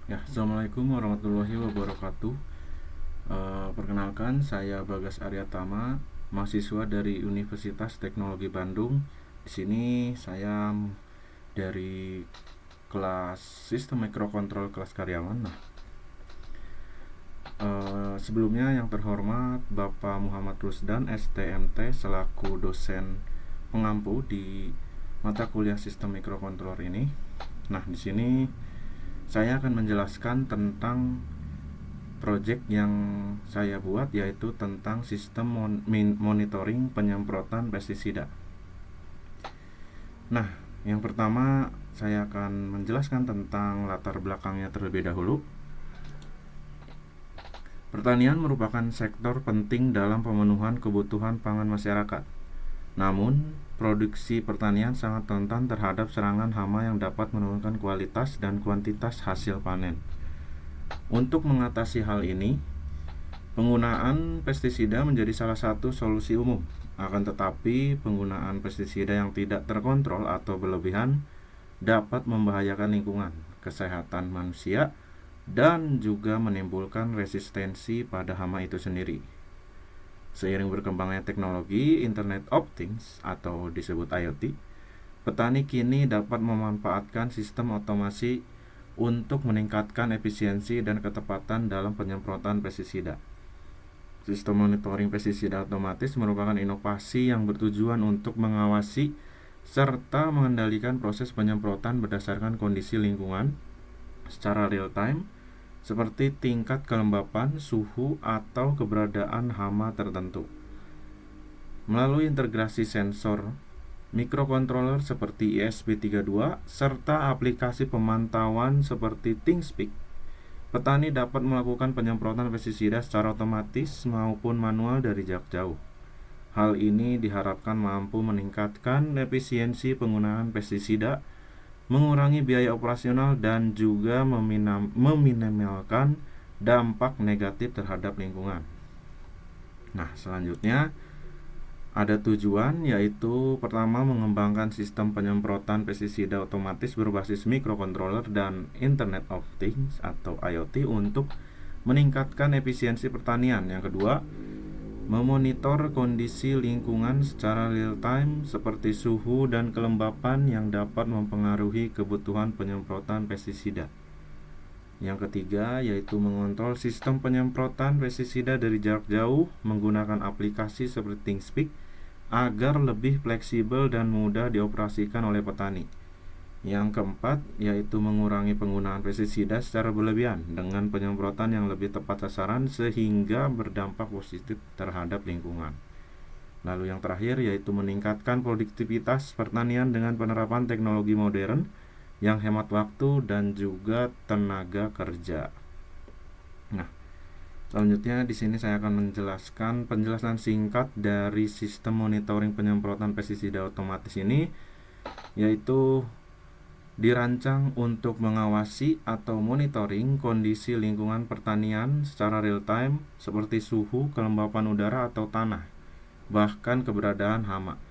Ya, Assalamualaikum warahmatullahi wabarakatuh. Perkenalkan, saya Bagas Aryatama, mahasiswa dari Universitas Teknologi Bandung. Di sini saya dari kelas Sistem Mikrokontrol kelas karyawan. Sebelumnya yang terhormat Bapak Muhammad Rusdan STMT selaku dosen pengampu di mata kuliah Sistem Mikrokontrol ini. Nah, di sini saya akan menjelaskan tentang project yang saya buat, yaitu tentang sistem monitoring penyemprotan pestisida. Nah, yang pertama saya akan menjelaskan tentang latar belakangnya terlebih dahulu. Pertanian merupakan sektor penting dalam pemenuhan kebutuhan pangan masyarakat. Namun, produksi pertanian sangat rentan terhadap serangan hama yang dapat menurunkan kualitas dan kuantitas hasil panen. Untuk mengatasi hal ini, penggunaan pestisida menjadi salah satu solusi umum. Akan tetapi, penggunaan pestisida yang tidak terkontrol atau berlebihan dapat membahayakan lingkungan, kesehatan manusia, dan juga menimbulkan resistensi pada hama itu sendiri. Seiring berkembangnya teknologi Internet of Things atau disebut IoT, petani kini dapat memanfaatkan sistem otomasi untuk meningkatkan efisiensi dan ketepatan dalam penyemprotan pestisida. Sistem monitoring pestisida otomatis merupakan inovasi yang bertujuan untuk mengawasi serta mengendalikan proses penyemprotan berdasarkan kondisi lingkungan secara real time, seperti tingkat kelembapan, suhu, atau keberadaan hama tertentu. Melalui integrasi sensor, mikrokontroler seperti ESP32, serta aplikasi pemantauan seperti ThingSpeak, petani dapat melakukan penyemprotan pestisida secara otomatis maupun manual dari jarak jauh. Hal ini diharapkan mampu meningkatkan efisiensi penggunaan pestisida, mengurangi biaya operasional, dan juga meminimalkan dampak negatif terhadap lingkungan. Nah, selanjutnya ada tujuan, yaitu pertama mengembangkan sistem penyemprotan pestisida otomatis berbasis microcontroller dan Internet of Things atau IoT untuk meningkatkan efisiensi pertanian. Yang kedua, memonitor kondisi lingkungan secara real time seperti suhu dan kelembapan yang dapat mempengaruhi kebutuhan penyemprotan pestisida. Yang ketiga, yaitu mengontrol sistem penyemprotan pestisida dari jarak jauh menggunakan aplikasi seperti ThingSpeak agar lebih fleksibel dan mudah dioperasikan oleh petani. Yang keempat, yaitu mengurangi penggunaan pestisida secara berlebihan dengan penyemprotan yang lebih tepat sasaran sehingga berdampak positif terhadap lingkungan. Lalu yang terakhir, yaitu meningkatkan produktivitas pertanian dengan penerapan teknologi modern yang hemat waktu dan juga tenaga kerja. Nah, selanjutnya di sini saya akan menjelaskan penjelasan singkat dari sistem monitoring penyemprotan pestisida otomatis ini, yaitu dirancang untuk mengawasi atau monitoring kondisi lingkungan pertanian secara real time seperti suhu, kelembapan udara atau tanah, bahkan keberadaan hama.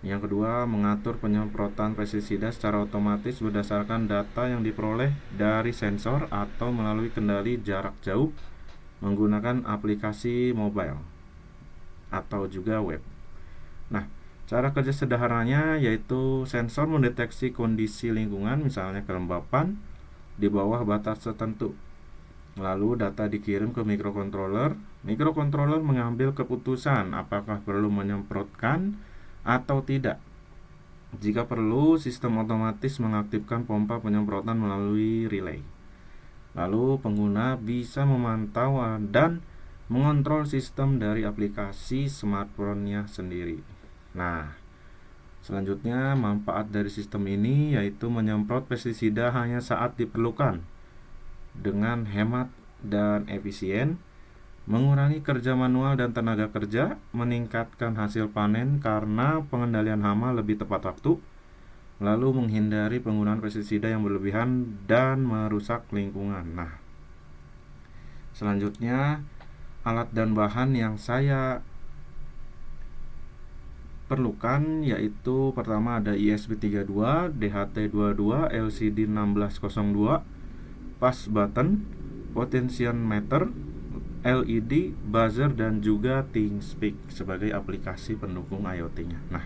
Yang kedua, mengatur penyemprotan pestisida secara otomatis berdasarkan data yang diperoleh dari sensor atau melalui kendali jarak jauh menggunakan aplikasi mobile atau juga web. Nah, cara kerja sederhananya yaitu sensor mendeteksi kondisi lingkungan, misalnya kelembapan di bawah batas tertentu. Lalu data dikirim ke microcontroller. Microcontroller mengambil keputusan apakah perlu menyemprotkan atau tidak. Jika perlu, sistem otomatis mengaktifkan pompa penyemprotan melalui relay. Lalu pengguna bisa memantau dan mengontrol sistem dari aplikasi smartphone-nya sendiri. Nah, selanjutnya manfaat dari sistem ini yaitu menyemprot pestisida hanya saat diperlukan dengan hemat dan efisien, mengurangi kerja manual dan tenaga kerja, meningkatkan hasil panen karena pengendalian hama lebih tepat waktu, lalu menghindari penggunaan pestisida yang berlebihan dan merusak lingkungan. Nah, selanjutnya alat dan bahan yang saya perlukan yaitu pertama ada ISP32, DHT22, LCD1602, push button, potentiometer, LED, buzzer, dan juga ThingSpeak sebagai aplikasi pendukung IoT-nya. Nah,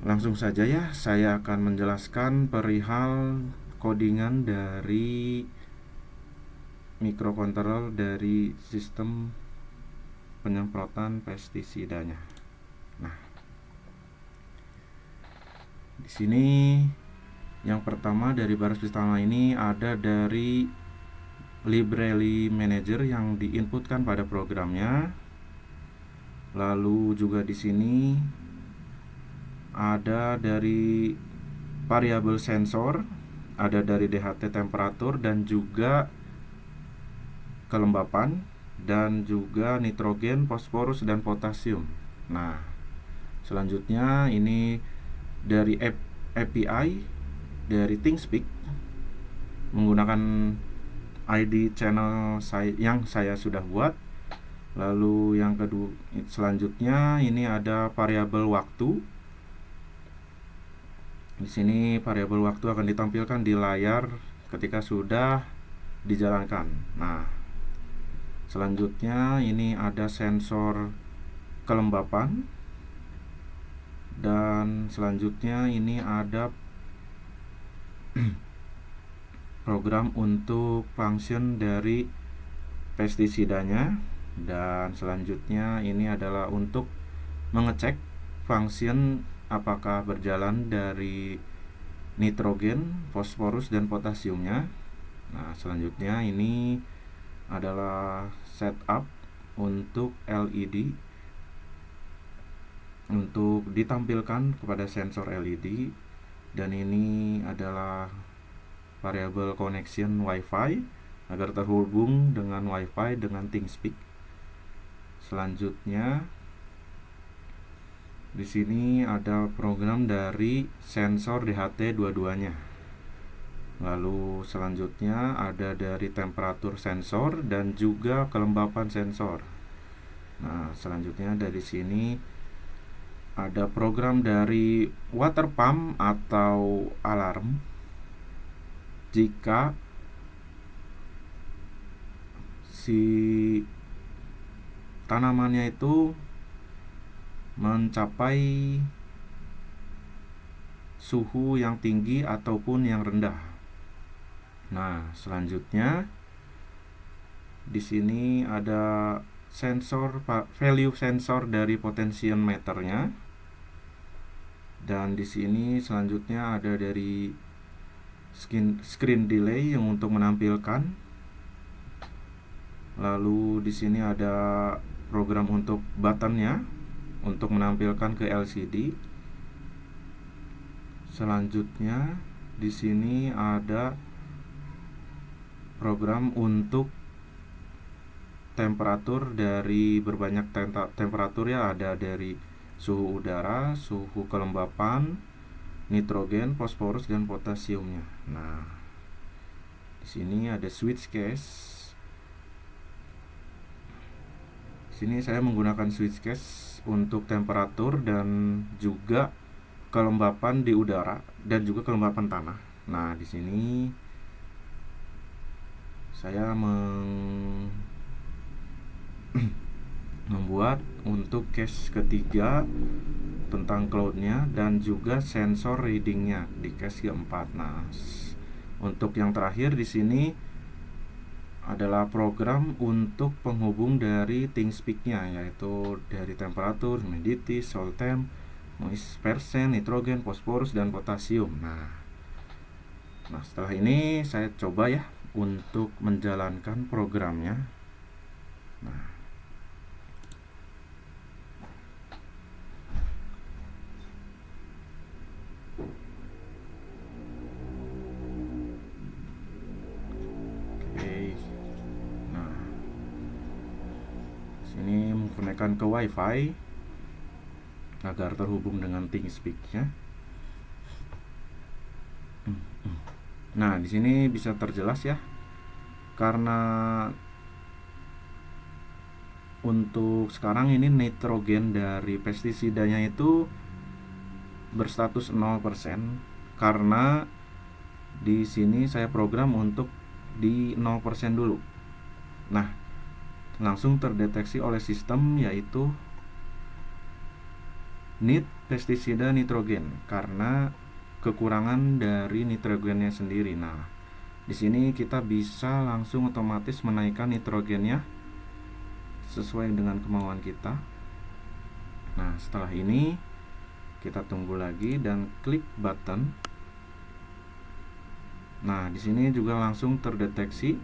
langsung saja ya, saya akan menjelaskan perihal codingan dari microcontroller dari sistem penyemprotan pestisidanya. Nah, di sini yang pertama dari baris pertama ini ada dari library manager yang diinputkan pada programnya. Lalu juga di sini ada dari variabel sensor, ada dari DHT temperatur dan juga kelembapan, dan juga nitrogen, fosforus, dan potasium. Nah, selanjutnya ini dari API dari ThingSpeak menggunakan ID channel yang saya sudah buat. Lalu yang kedua, selanjutnya ini ada variabel waktu. Di sini variabel waktu akan ditampilkan di layar ketika sudah dijalankan. Nah, selanjutnya ini ada sensor kelembapan, dan selanjutnya ini ada program untuk function dari pestisidanya, dan selanjutnya ini adalah untuk mengecek function apakah berjalan dari nitrogen, fosforus, dan potasiumnya. Nah, selanjutnya ini adalah setup untuk LED untuk ditampilkan kepada sensor LED, dan ini adalah variabel connection WiFi agar terhubung dengan WiFi dengan ThingSpeak. Selanjutnya di sini ada program dari sensor DHT dua-duanya. Lalu selanjutnya ada dari temperatur sensor dan juga kelembapan sensor. Nah, selanjutnya dari sini ada program dari water pump atau alarm jika si tanamannya itu mencapai suhu yang tinggi ataupun yang rendah. Nah, selanjutnya di sini ada sensor value sensor dari potentiometernya, dan di sini selanjutnya ada dari screen delay yang untuk menampilkan. Lalu di sini ada program untuk buttonnya untuk menampilkan ke LCD. Selanjutnya di sini ada program untuk temperatur dari berbanyak temperatur ya, ada dari suhu udara, suhu kelembapan, nitrogen, fosforus, dan potasiumnya. Nah, di sini ada switch case. Sini saya menggunakan switch case untuk temperatur dan juga kelembapan di udara dan juga kelembapan tanah. Nah, di sini saya membuat untuk case ketiga tentang cloudnya dan juga sensor readingnya di case keempat. Nah, untuk yang terakhir di sini adalah program untuk penghubung dari ThingSpeak-nya, yaitu dari temperatur, humidity, salt temp, moist percent, nitrogen, fosforus, dan potasium. Nah, setelah ini saya coba ya untuk menjalankan programnya. Nah, ini menggunakan ke WiFi agar terhubung dengan ThingSpeak-nya. Nah, di sini bisa terjelas ya, karena untuk sekarang ini nitrogen dari pestisidanya itu berstatus 0% karena Di sini saya program untuk di 0% dulu. Nah, langsung terdeteksi oleh sistem yaitu need pestisida nitrogen karena kekurangan dari nitrogennya sendiri. Nah, di sini kita bisa langsung otomatis menaikkan nitrogennya sesuai dengan kemauan kita. Nah, setelah ini kita tunggu lagi dan klik button. Nah, di sini juga langsung terdeteksi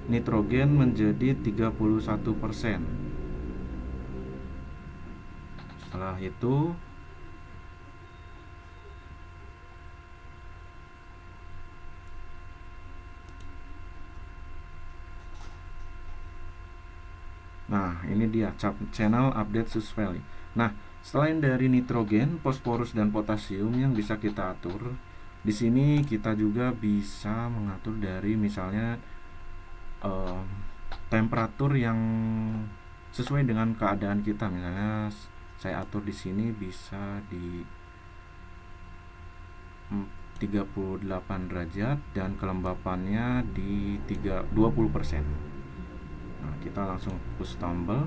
nitrogen menjadi 31%. Setelah itu nah, ini dia channel update sus value. Nah, selain dari nitrogen, fosforus dan potasium yang bisa kita atur, di sini kita juga bisa mengatur dari misalnya temperatur yang sesuai dengan keadaan kita. Misalnya saya atur di sini bisa di 38 derajat dan kelembapannya di 20%. Nah, kita langsung push tombol.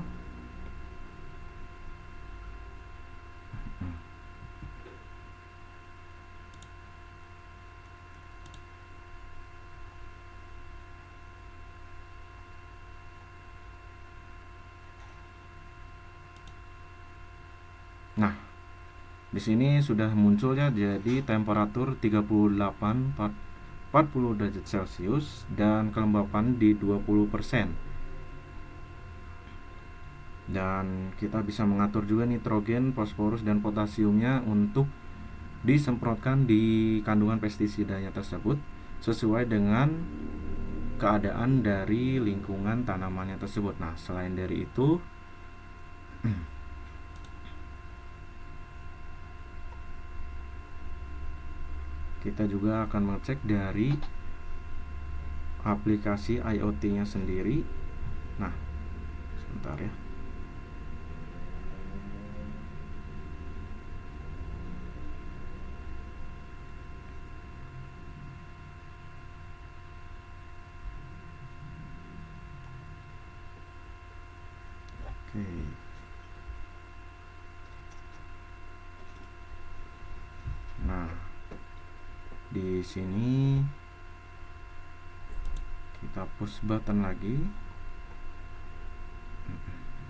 Nah, di sini sudah muncul ya, jadi temperatur 40 derajat Celcius dan kelembapan di 20%. Dan kita bisa mengatur juga nitrogen, fosforus dan potasiumnya untuk disemprotkan di kandungan pestisidanya tersebut sesuai dengan keadaan dari lingkungan tanamannya tersebut. Nah, selain dari itu kita juga akan mengecek dari aplikasi IoT-nya sendiri. Nah, sebentar ya. Oke. Nah, di sini kita push button lagi.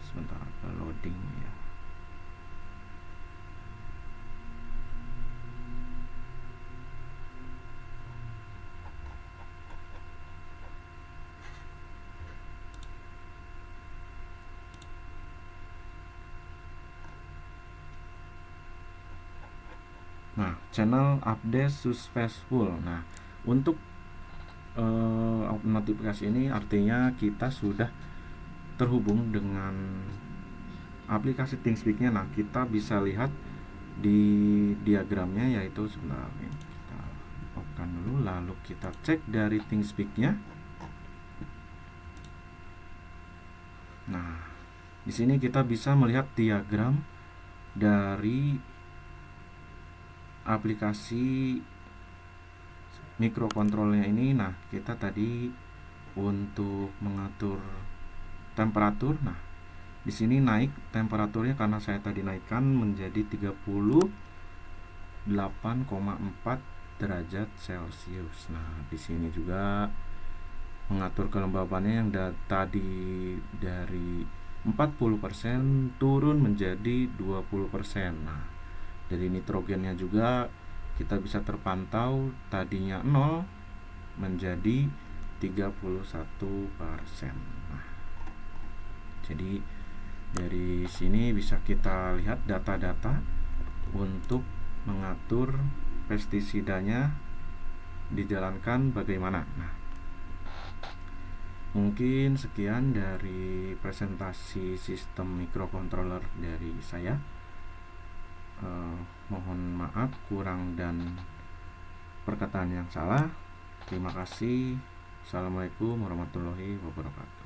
Sebentar, loading ya. Nah, channel update successful. Nah, untuk notifikasi ini artinya kita sudah terhubung dengan aplikasi ThingSpeak-nya. Nah, kita bisa lihat di diagramnya, yaitu sebentar, kita off-kan dulu, lalu kita cek dari ThingSpeak-nya. Nah, di sini kita bisa melihat diagram dari aplikasi mikrokontrolnya ini. Nah, kita tadi untuk mengatur temperatur, nah di sini naik temperaturnya karena saya tadi naikkan menjadi 38,4 derajat Celcius. Nah, di sini juga mengatur kelembabannya yang tadi dari 40% turun menjadi 20%. Nah, dari nitrogennya juga kita bisa terpantau tadinya 0 menjadi 31%. Nah, jadi dari sini bisa kita lihat data-data untuk mengatur pestisidanya dijalankan bagaimana. Nah, mungkin sekian dari presentasi sistem microcontroller dari saya. Mohon maaf kurang dan perkataan yang salah. Terima kasih. Assalamualaikum warahmatullahi wabarakatuh.